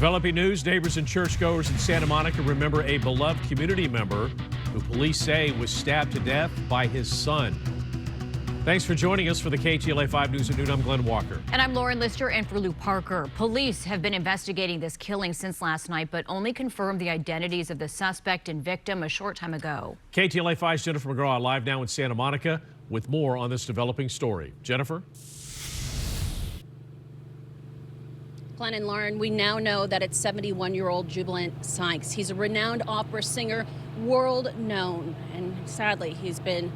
Developing news, neighbors and churchgoers in Santa Monica remember a beloved community member who police say was stabbed to death by his son. Thanks for joining us for the KTLA 5 News at noon. I'm Glenn Walker. And I'm Lauren Lister in for Lou Parker. Police have been investigating this killing since last night, but only confirmed the identities of the suspect and victim a short time ago. KTLA 5's Jennifer McGraw live now in Santa Monica with more on this developing story. Jennifer? Glenn and Lauren, we now know that it's 71-year-old Jubilant Sykes. He's a renowned opera singer, world known, and sadly, he's been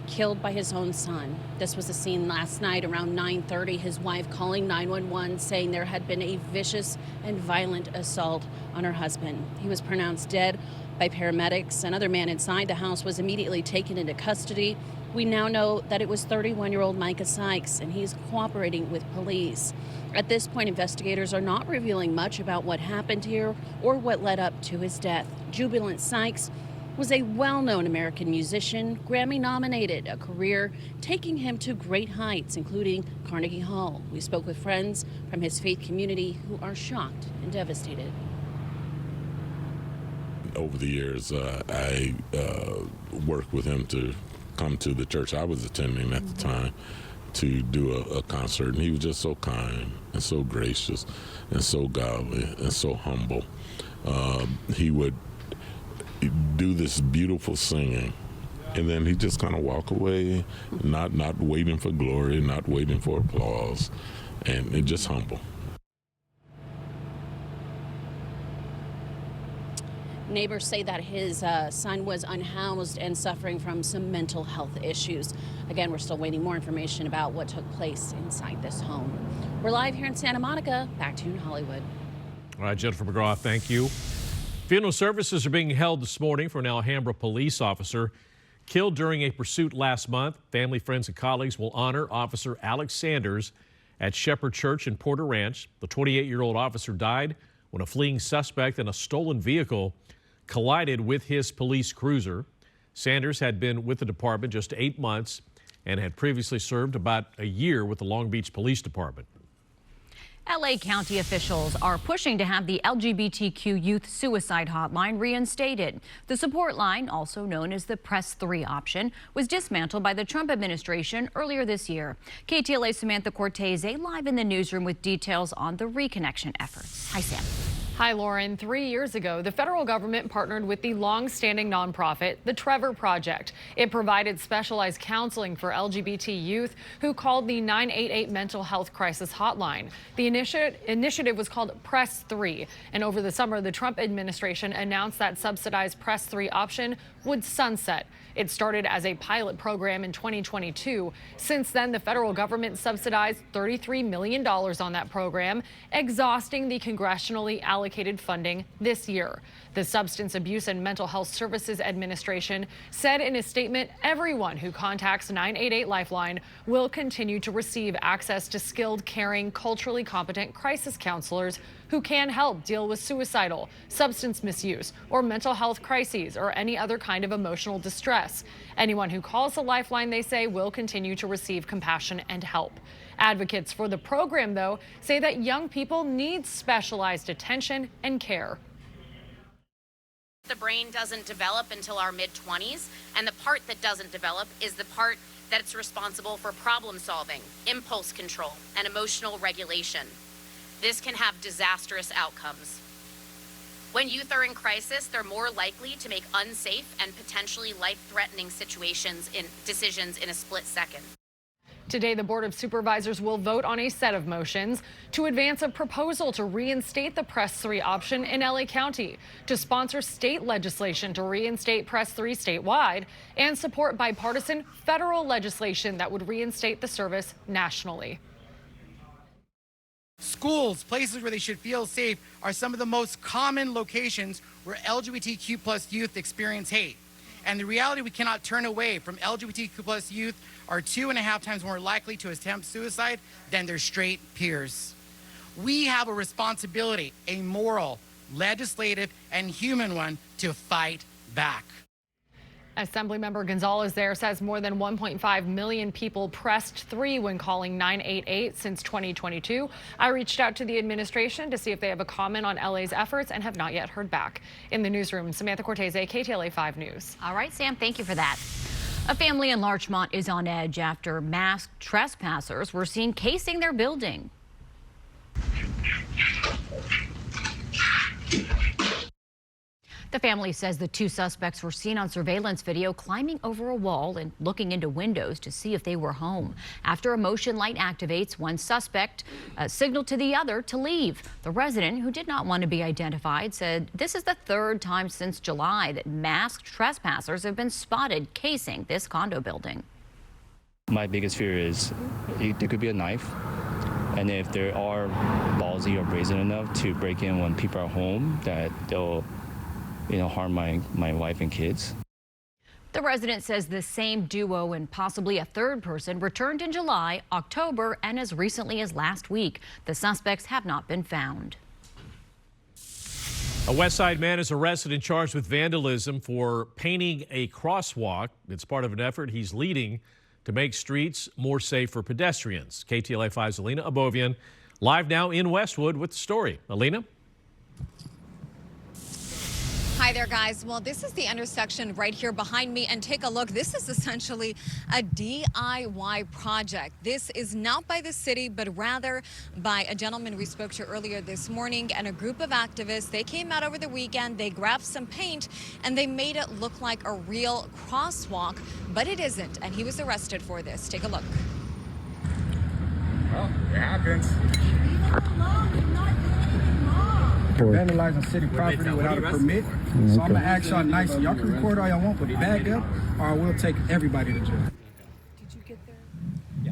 killed by his own son. This was a scene last night around 9:30. His wife calling 911 saying there had been a vicious and violent assault on her husband. He was pronounced dead by paramedics. Another man inside the house was immediately taken into custody. We now know that it was 31-year-old Micah Sykes, and he's cooperating with police. At this point, investigators are not revealing much about what happened here or what led up to his death. Jubilant Sykes was a well-known American musician, Grammy-nominated, a career taking him to great heights, including Carnegie Hall. We spoke with friends from his faith community who are shocked and devastated. Over the years, I worked with him to come to the church I was attending at the time to do a concert, and he was just so kind and so gracious and so godly and so humble. He would do this beautiful singing, and then he just kind of walk away, not waiting for glory, not waiting for applause, and just humble. Neighbors say that his son was unhoused and suffering from some mental health issues. Again, we're still waiting more information about what took place inside this home. We're live here in Santa Monica. Back to you in Hollywood. All right, Jennifer McGraw, thank you. Funeral services are being held this morning for an Alhambra police officer killed during a pursuit last month. Family, friends, and colleagues will honor Officer Alex Sanders at Shepherd Church in Porter Ranch. The 28-year-old officer died when a fleeing suspect in a stolen vehicle collided with his police cruiser. Sanders had been with the department just 8 months and had previously served about a year with the Long Beach Police Department. LA County officials are pushing to have the LGBTQ youth suicide hotline reinstated. The support line, also known as the Press 3 option, was dismantled by the Trump administration earlier this year. KTLA's Samantha Cortese live in the newsroom with details on the reconnection efforts. Hi, Sam. Hi, Lauren. 3 years ago, the federal government partnered with the long-standing nonprofit, the Trevor Project. It provided specialized counseling for LGBT youth who called the 988 mental health crisis hotline. The initiative was called Press 3, and over the summer, the Trump administration announced that subsidized Press 3 option would sunset. It started as a pilot program in 2022. Since then, the federal government subsidized $33 million on that program, exhausting the congressionally allocated funding this year. The Substance Abuse and Mental Health Services Administration said in a statement, everyone who contacts 988 Lifeline will continue to receive access to skilled, caring, culturally competent crisis counselors who can help deal with suicidal, substance misuse, or mental health crises, or any other kind of emotional distress. Anyone who calls the Lifeline, they say, will continue to receive compassion and help. Advocates for the program, though, say that young people need specialized attention and care. The brain doesn't develop until our mid-20s, and the part that doesn't develop is the part that's responsible for problem solving, impulse control, and emotional regulation. This can have disastrous outcomes. When youth are in crisis, they're more likely to make unsafe and potentially life-threatening decisions in a split second. Today, the Board of Supervisors will vote on a set of motions to advance a proposal to reinstate the Press 3 option in LA County, to sponsor state legislation to reinstate Press 3 statewide, and support bipartisan federal legislation that would reinstate the service nationally. Schools, places where they should feel safe, are some of the most common locations where LGBTQ+ youth experience hate. And the reality we cannot turn away from LGBTQ+ youth are 2.5 times more likely to attempt suicide than their straight peers. We have a responsibility, a moral, legislative, and human one, to fight back. Assemblymember Gonzalez there says more than 1.5 million people pressed 3 when calling 988 since 2022. I reached out to the administration to see if they have a comment on LA's efforts and have not yet heard back. In the newsroom, Samantha Cortese, KTLA 5 News. All right, Sam, thank you for that. A family in Larchmont is on edge after masked trespassers were seen casing their building. The family says the 2 suspects were seen on surveillance video climbing over a wall and looking into windows to see if they were home. After a motion light activates, one suspect signaled to the other to leave. The resident, who did not want to be identified, said this is the 3rd time since July that masked trespassers have been spotted casing this condo building. My biggest fear is there could be a knife, and if they are ballsy or brazen enough to break in when people are home, that they'll harm my wife and kids. The resident says the same duo and possibly a 3rd person returned in July, October, and as recently as last week. The suspects have not been found. A West Side man is arrested and charged with vandalism for painting a crosswalk. It's part of an effort he's leading to make streets more safe for pedestrians. KTLA 5's Alina Abovian live now in Westwood with the story. Alina? Hi there, guys. Well, this is the intersection right here behind me, and take a look. This is essentially a DIY project. This is not by the city, but rather by a gentleman we spoke to earlier this morning and a group of activists. They came out over the weekend, they grabbed some paint, and they made it look like a real crosswalk, but it isn't, and he was arrested for this. Take a look. Well, it happens. Vandalizing city property without a permit. So I'm gonna ask y'all nicely. Y'all can record all y'all want, but bag up, or we'll take everybody to jail. Did you get there? Yeah.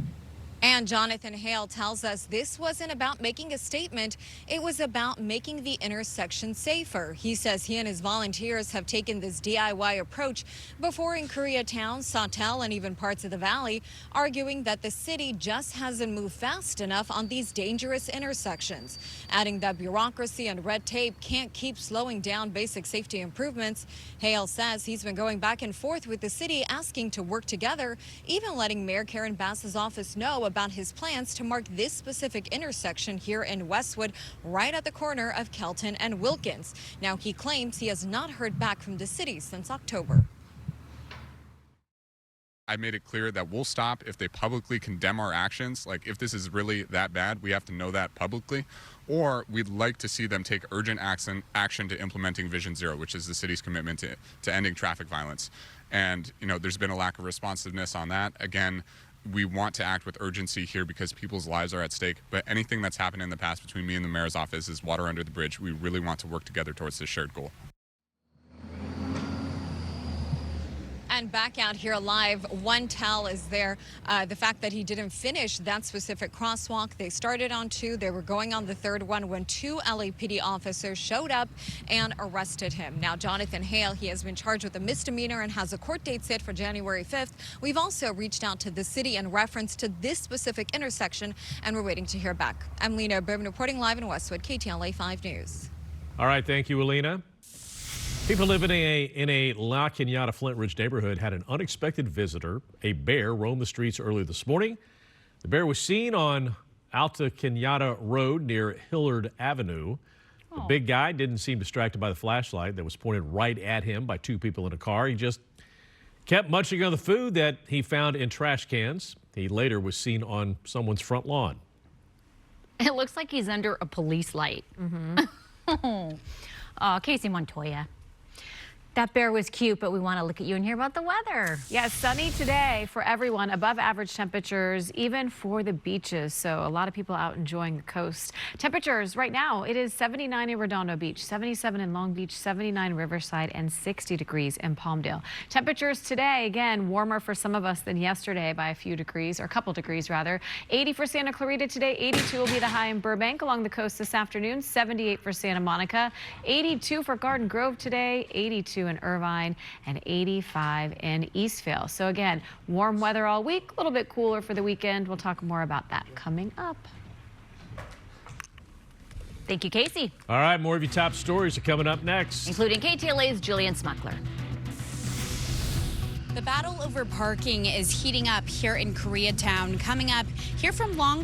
And Jonathan Hale tells us this wasn't about making a statement. It was about making the intersection safer. He says he and his volunteers have taken this DIY approach before in Koreatown, Sawtell, and even parts of the valley, arguing that the city just hasn't moved fast enough on these dangerous intersections, adding that bureaucracy and red tape can't keep slowing down basic safety improvements. Hale says he's been going back and forth with the city, asking to work together, even letting Mayor Karen Bass's office know about his plans to mark this specific intersection here in Westwood, right at the corner of Kelton and Wilkins. Now, he claims he has not heard back from the city since October. I made it clear that we'll stop if they publicly condemn our actions. Like, if this is really that bad, we have to know that publicly. Or we'd like to see them take urgent action to implementing Vision Zero, which is the city's commitment to ending traffic violence. And, there's been a lack of responsiveness on that. Again, we want to act with urgency here because people's lives are at stake. But anything that's happened in the past between me and the mayor's office is water under the bridge. We really want to work together towards this shared goal. And back out here live, one tell is there. The fact that he didn't finish that specific crosswalk. They started on 2. They were going on the 3rd one when 2 LAPD officers showed up and arrested him. Now, Jonathan Hale, he has been charged with a misdemeanor and has a court date set for January 5th. We've also reached out to the city in reference to this specific intersection, and we're waiting to hear back. I'm Lena Bourbon reporting live in Westwood, KTLA 5 News. All right, thank you, Alina. People living in a La Cañada Flint Ridge neighborhood had an unexpected visitor. A bear roamed the streets early this morning. The bear was seen on Alta Cañada Road near Hillard Avenue. The big guy didn't seem distracted by the flashlight that was pointed right at him by 2 people in a car. He just kept munching on the food that he found in trash cans. He later was seen on someone's front lawn. It looks like he's under a police light. Casey Montoya. That bear was cute, but we want to look at you and hear about the weather. Yeah, sunny today for everyone, above average temperatures, even for the beaches. So a lot of people out enjoying the coast. Temperatures right now, it is 79 in Redondo Beach, 77 in Long Beach, 79 Riverside, and 60 degrees in Palmdale. Temperatures today, again, warmer for some of us than yesterday by a few degrees, or a couple degrees rather. 80 for Santa Clarita today, 82 will be the high in Burbank along the coast this afternoon, 78 for Santa Monica, 82 for Garden Grove today, 82 in Irvine, and 85 in Eastvale. So again, warm weather all week, a little bit cooler for the weekend. We'll talk more about that coming up. Thank you, Casey. All right, more of your top stories are coming up next, including KTLA's Jillian Smuckler. The battle over parking is heating up here in Koreatown. Coming up, hear from long